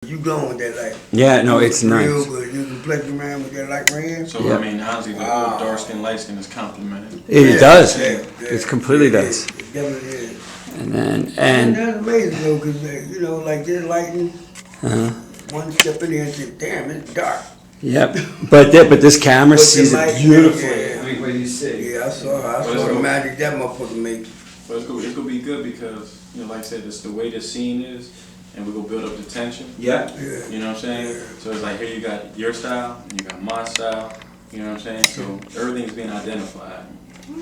You going with that light. Yeah, no, it's real nice. good. You can play around with that light ran. So, Yeah. I mean, honestly, the whole dark skin, light skin is complimented. It does. Yeah, It completely does. It definitely is. And then, And and, that's amazing though, because, you know, like this lighting, one step in there and say, damn, it's dark. yep. But this camera But the sees light- it beautifully. yeah. I mean, what do you see? Yeah, I saw the magic that motherfucker make. But it's gonna be good because, you know, like I said, it's the way the scene is, and we're gonna build up the tension. Yeah. Yeah. You know what I'm saying? Yeah. So it's like, here you got your style, and you got my style. You know what I'm saying? So everything's being identified.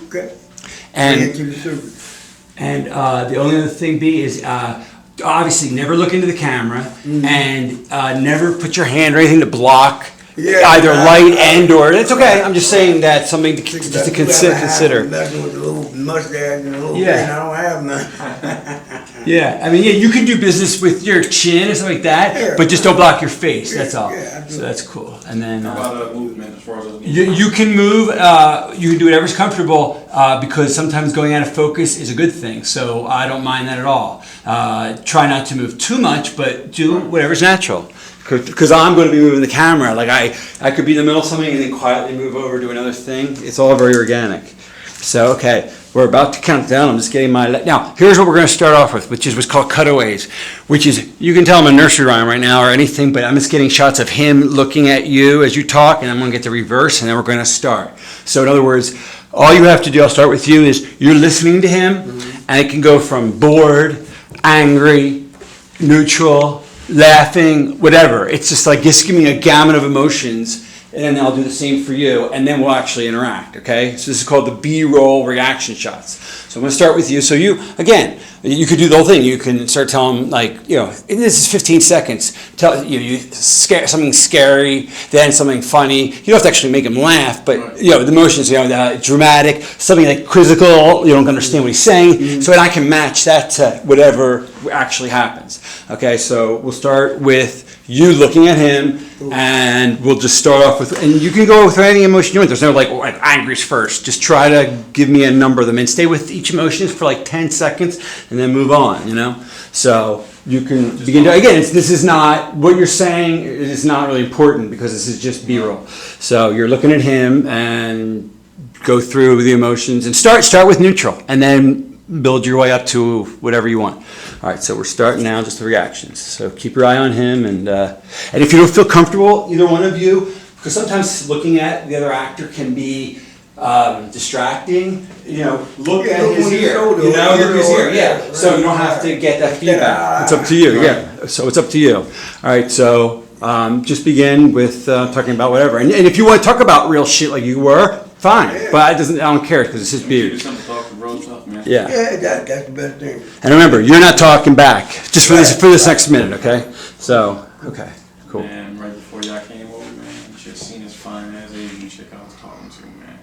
Okay. And Into the surface. And the only other thing, B, is obviously never look into the camera and never put your hand or anything to block either light and or. It's okay. I'm just saying that's something to, just to consider. Messing with the little mustache and the little Yeah. thing, I don't have none. Yeah, I mean, yeah, you can do business with your chin and stuff like that, Yeah. but just don't block your face. That's all. Yeah, So that's cool. And then How about movement as far as those you can move. You can do whatever's comfortable because sometimes going out of focus is a good thing. So I don't mind that at all. Try not to move too much, but do whatever's natural. Because I'm going to be moving the camera. Like I could be in the middle of something and then quietly move over to another thing. It's all very organic. So, okay, we're about to count down. I'm just getting my... Now, here's what we're going to start off with, which is what's called cutaways, which is, you can tell I'm a nursery rhyme right now or anything, but I'm just getting shots of him looking at you as you talk, and I'm going to get the reverse, and then we're going to start. So, in other words, all you have to do, I'll start with you, is you're listening to him, and it can go from bored, angry, neutral, laughing, whatever. It's just like, just give me a gamut of emotions, and then I'll do the same for you, and then we'll actually interact, okay? So this is called the B-roll reaction shots. So I'm gonna start with you. So you, again, you could do the whole thing. You can start telling them, like, you know, this is 15 seconds. Tell you scare something scary, then something funny. You don't have to actually make them laugh, but, you know, the emotions, you know, dramatic, something like quizzical, you don't understand what he's saying. So I can match that to whatever actually happens. Okay, so we'll start with you looking at him, and we'll just start off with, and you can go with any emotion you want. There's no like angry's first. Just try to give me a number of them and stay with each emotion for like 10 seconds and then move on, you know? So you can begin to, again, this is not, what you're saying is not really important because this is just B-roll. So you're looking at him and go through the emotions and start with neutral and then build your way up to whatever you want. All right, so we're starting now, just the reactions. So keep your eye on him, and if you don't feel comfortable, either one of you, because sometimes looking at the other actor can be distracting. You know, look at his ear. Shoulder, You know, look at his ear. right, Yeah. right, So you don't have to get that feedback. It's up to you. Right. Yeah. So it's up to you. All right. So just begin with talking about whatever, and if you want to talk about real shit like you were, fine. Yeah. But I don't care because it's his Give you beauty. something to talk to road tough, man. Yeah. Yeah, that's the best thing. And remember, you're not talking back. Just for this next minute, okay? So, okay, cool. And right before y'all came over, man, you should have seen this fine ass Asian chick I was talking to, man.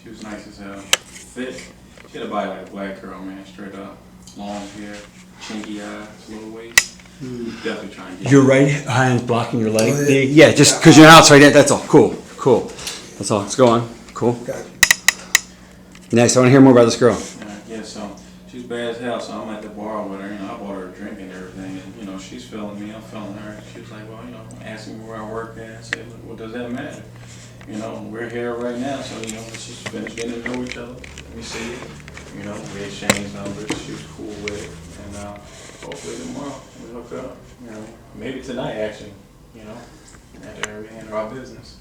She was nice as hell. Thick. She had a body like a black girl, man, straight up. Long hair, chinky eyes, little waist. Definitely trying to get Your right hand blocking your leg. Oh, yeah. Yeah, just because your out's right there. That's all. Cool. That's all. Let's go on. Cool. Gotcha. Next, I want to hear more about this girl. Yeah, so she's bad as hell, so I'm at the bar with her, you know, I bought her a drink and everything, and, you know, she's feeling me, I'm feeling her. She was like, well, you know, asking me where I work at. I said, look, what does that matter? You know, we're here right now, so, you know, let's just finish getting to know each other. Let me see it. You know, we exchanged numbers, she was cool with it, and hopefully tomorrow we hook up, you know, maybe tonight actually, you know, after we handle our business.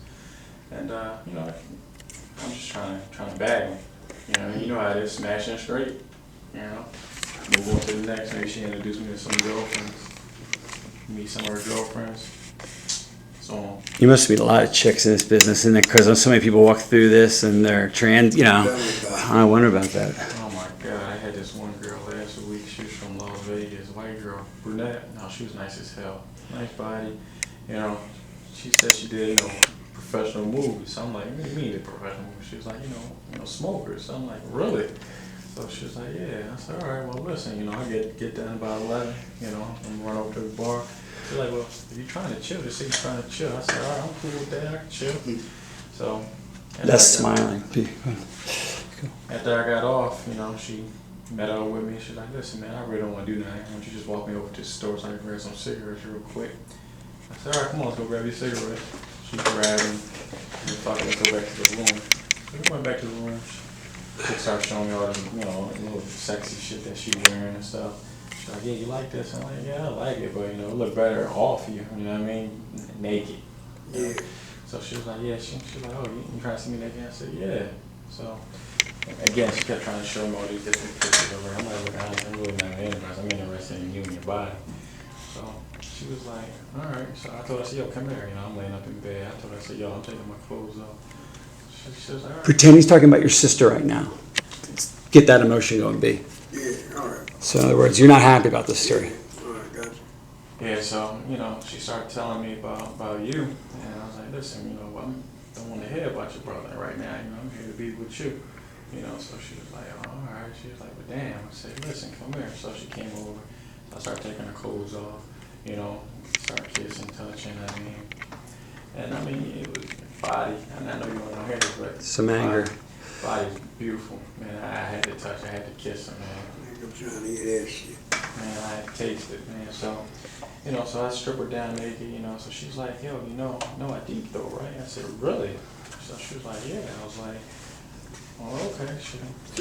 And, you know, I'm just trying to bag him. You know how it is, smashing straight, you know. Move on to the next, maybe she introduced me to some girlfriends, meet some of her girlfriends, so on. You must meet a lot of chicks in this business, and because so many people walk through this and they're trans, you know. I wonder about that. Oh my God, I had this one girl last week, she was from Las Vegas, white girl, brunette. No, she was nice as hell, nice body, you know. She said she did, you know, professional movies. So I'm like, what do you mean the professional movies? She was like, you know, smokers. So I'm like, really? So she was like, yeah. I said, all right, well, listen, you know, I get done about 11, you know, I'm run over to the bar. She's like, well, if you're trying to chill, just say you're trying to chill. I said, all right, I'm cool with that, I can chill. So. That's smiling. After I got off, you know, she met up with me. She's like, listen, man, I really don't want to do nothing. Why don't you just walk me over to the store so I can grab some cigarettes real quick? I said, all right, come on, let's go grab your cigarette. She grabbed him. And fuck, let's go back to the room. So we went back to the room. She started showing me all the, little sexy shit that she wearing and stuff. She's like, yeah, you like this? I'm like, yeah, I like it, but, it look better off you. You know what I mean? Naked. Yeah. So she was like, yeah, she was like, oh, you trying to see me naked? I said, yeah. So, again, she kept trying to show me all these different pictures of her. I'm like, look, I'm really not interested. I'm interested in you and your body. So she was like, all right. So I told her, I said, yo, come here. I'm laying up in bed. I told her, I said, yo, I'm taking my clothes off. She was like, all right. Pretend he's talking about your sister right now. Get that emotion going, B. Yeah, all right. So in other words, you're not happy about this story. All right, gotcha. Yeah, so, she started telling me about you. And I was like, listen, I don't want to hear about your brother right now. I'm here to be with you. So she was like, oh, all right. She was like, but damn. I said, listen, come here. So she came over. So I started taking her clothes off, started kissing, touching, And it was body. And I know you want to hear this, but Some anger. body's beautiful. Man, I had to touch, I had to kiss her, man. I'm trying to hear that shit. Man, I had to taste it, man. So, so I stripped her down naked, so she's like, yo, I deep throat, right? I said, really? So she was like, yeah. I was like, oh, okay, sure.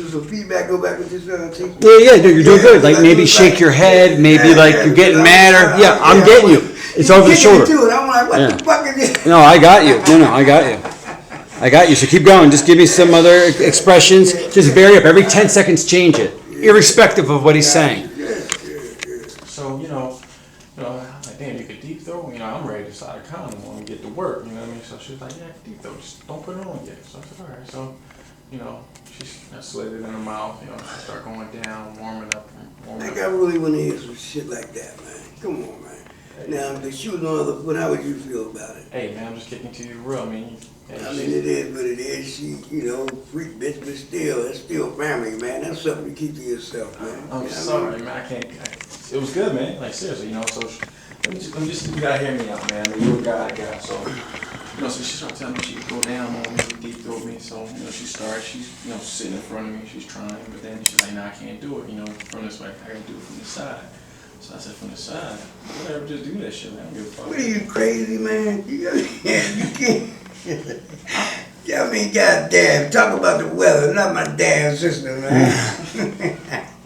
So feedback, go back with this thing. Yeah, no, you're doing good. Like maybe shake your head, maybe like you're getting madder. Yeah, I'm getting you. It's over the shoulder. Too, and I'm like, what Yeah. the fuck is this? No, I got you. No, I got you. I got you. So keep going. Just give me some other expressions. Just vary up. Every 10 seconds, change it, irrespective of what he's saying. So, I'm like, damn, you could deep throat? I'm ready to slide a condom when we get to work, you know what I mean? So she was like, yeah, I can deep throat, just don't put it on yet. So I said, all right. So, I slid it in her mouth, she started going down, warming up. Like, I really want to hear some shit like that, man. Come on, man. Now, the shoe on how would you feel about it? Hey, man, I'm just kicking to you real. It is what it is. She, freak bitch, but still, it's still family, man. That's something to keep to yourself, man. I'm sorry, man. I can't. It was good, man. Like, seriously, So let me just, you gotta hear me out, man. You're a guy, So, so she started telling me she could go down on me, deep throat me. So, she's sitting in front of me. She's trying, but then she's like, nah, I can't do it. From this way, I gotta do it from the side. So I said, from the side, whatever, just do that shit, man. I don't give a fuck. What are you, crazy, man? You can't. Goddamn, talk about the weather, not my damn sister, man.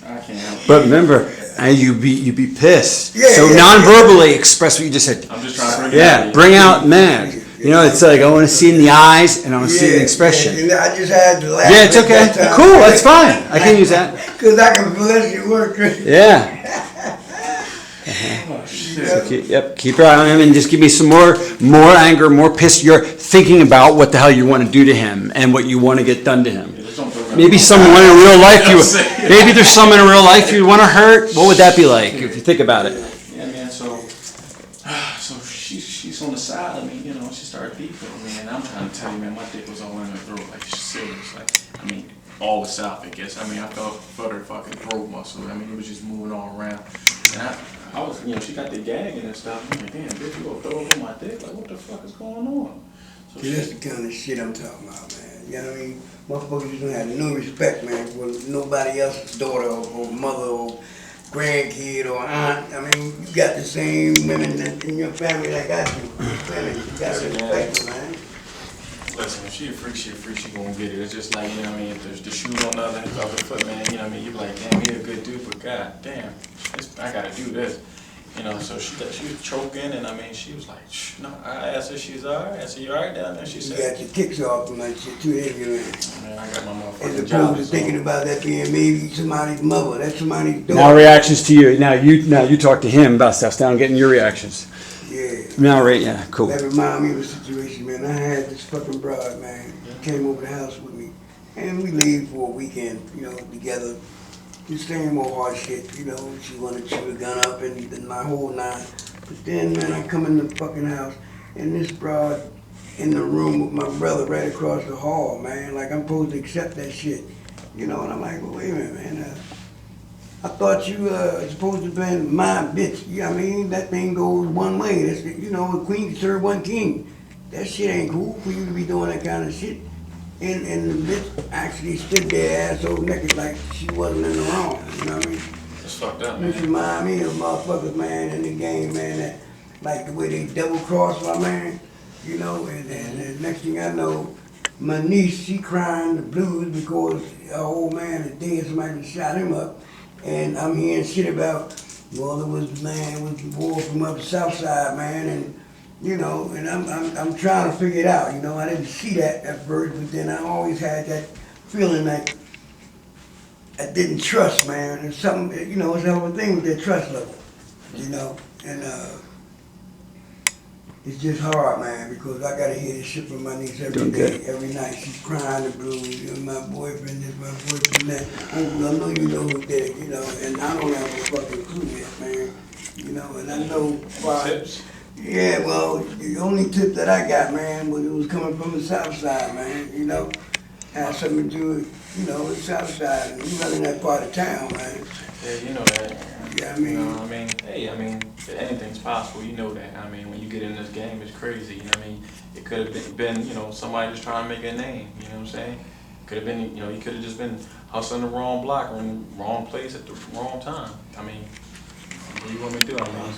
I can't. But remember, you be pissed. Yeah, so yeah, non-verbally express what you just said. I'm just trying to bring it out. Bring out mad. It's like I want to see it in the eyes and I want to see the expression. Yeah, I just had to laugh. Yeah, it's okay. Cool, that's fine. I can use that. Because I can bless your work. Yeah. Oh, shit. So keep your eye on him and just give me some more anger, more piss. You're thinking about what the hell you want to do to him and what you want to get done to him. Maybe someone in real life maybe there's someone in real life you'd want to hurt. What would that be like if you think about it? Yeah, man. So she's on the side of me, she started deep throating me, and I'm trying to tell you, man, my dick was all in her throat, like she's serious, all the south, I guess. I felt her fucking throat muscle. It was just moving all around, and I was, she got the gagging and stuff. I'm like, damn, bitch, you gonna throw up on my dick? Like, what the fuck is going on? So See, that's the kind of shit I'm talking about, man. You know what I mean? Motherfuckers just don't have no respect, man, for nobody else's daughter or mother or grandkid or aunt. You got the same women in your family like I do. You gotta respect them, man. Listen, if she a freak, she gonna get it. It's just like, if there's the shoes on the other foot, man, you be like, damn, he a good dude, but god damn, I gotta do this. So she was choking, and she was like, shh, no. I asked her, she's alright. I said, you alright down there? She You said, got your kicks off and that shit too heavy, man. man, I got my As motherfucking job. opposed to thinking about that being maybe somebody's mother, that's somebody's daughter. Now reactions to you. Now you talk to him about stuff. Now I'm getting your reactions. Yeah. Now yeah, cool. That reminded me of a situation, man. I had this fucking broad, man. She came over the house with me, and we leave for a weekend, together. The same old hard shit, she wanted to shoot a gun up and my whole nine. But then, man, I come in the fucking house, and this broad in the room with my brother right across the hall, man. Like, I'm supposed to accept that shit. And I'm like, well, wait a minute, man. I thought you supposed to be my bitch. You know what I mean? That thing goes one way. That's, a queen serve one king. That shit ain't cool for you to be doing that kind of shit. And the bitch actually stood there ass over naked like she wasn't in the wrong. You know what I mean? It's fucked up, This man. remind me of motherfuckers, man, in the game, man, that like the way they double crossed my man, you know, and the next thing I know, my niece, she crying the blues because her old man is dead, somebody shot him up, and I'm hearing shit about, well, it was the boy from up the south side, man, and you know, and I'm trying to figure it out, you know. I didn't see that at first, but then I always had that feeling like I didn't trust, man. It's something, you know, it's a whole thing with that trust level, you know, and it's just hard, man, because I gotta hear this shit from my niece every Doing day, good. every night. She's crying the blues, you know, my boyfriend this, my boyfriend that. Uncle, I know you know who did it, you know, and I don't have a fucking clue yet, man. You know, and I know why. Tips. Yeah, well, the only tip that I got, man, was it was coming from the south side, man, you know. Had something to do with, you know, the south side, and we run in that part of town, man. Yeah, you know that. Yeah, I mean- You know what I mean? Hey, I mean, anything's possible, you know that. I mean, when you get in this game, it's crazy, you know what I mean? It could have been, you know, somebody just trying to make a name, you know what I'm saying? Could have been, you know, you could have just been hustling the wrong block or in the wrong place at the wrong time. I mean, what do you want me to do? I mean,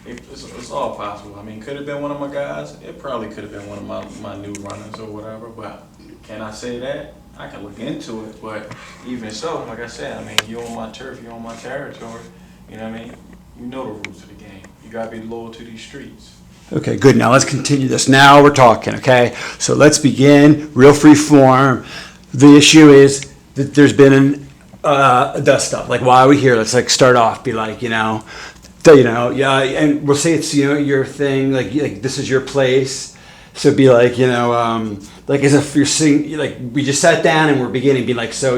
it's all possible. I mean, could have been one of my guys. It probably could have been one of my new runners or whatever, but can I say that? I can look into it, but even so, like I said, I mean, you on my turf, you on my territory, you know what I mean? You know the rules of the game. You gotta be loyal to these streets. Okay, good. Now let's continue this. Now we're talking, okay? So let's begin, real free form. The issue is that there's been a dust up. Like, why are we here? Let's like start off, be like, yeah, and we'll say it's, your thing, like this is your place. So be like, like as if you're sitting, like we just sat down and we're beginning, be like, so,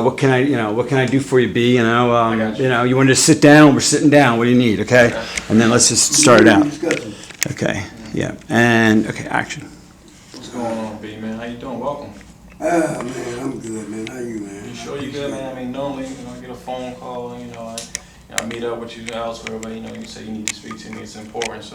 what can I do for you, B? got you. You want to sit down? We're sitting down. What do you need? Okay. And then let's just start it out. Discussing. Okay. Yeah. And okay, action. What's going on, B, man? How you doing? Welcome. Ah, man, I'm good, man. How you, man? You sure you good, man? I mean, normally, I get a phone call, I meet up with you elsewhere, but, you say you need to speak to me. It's important, so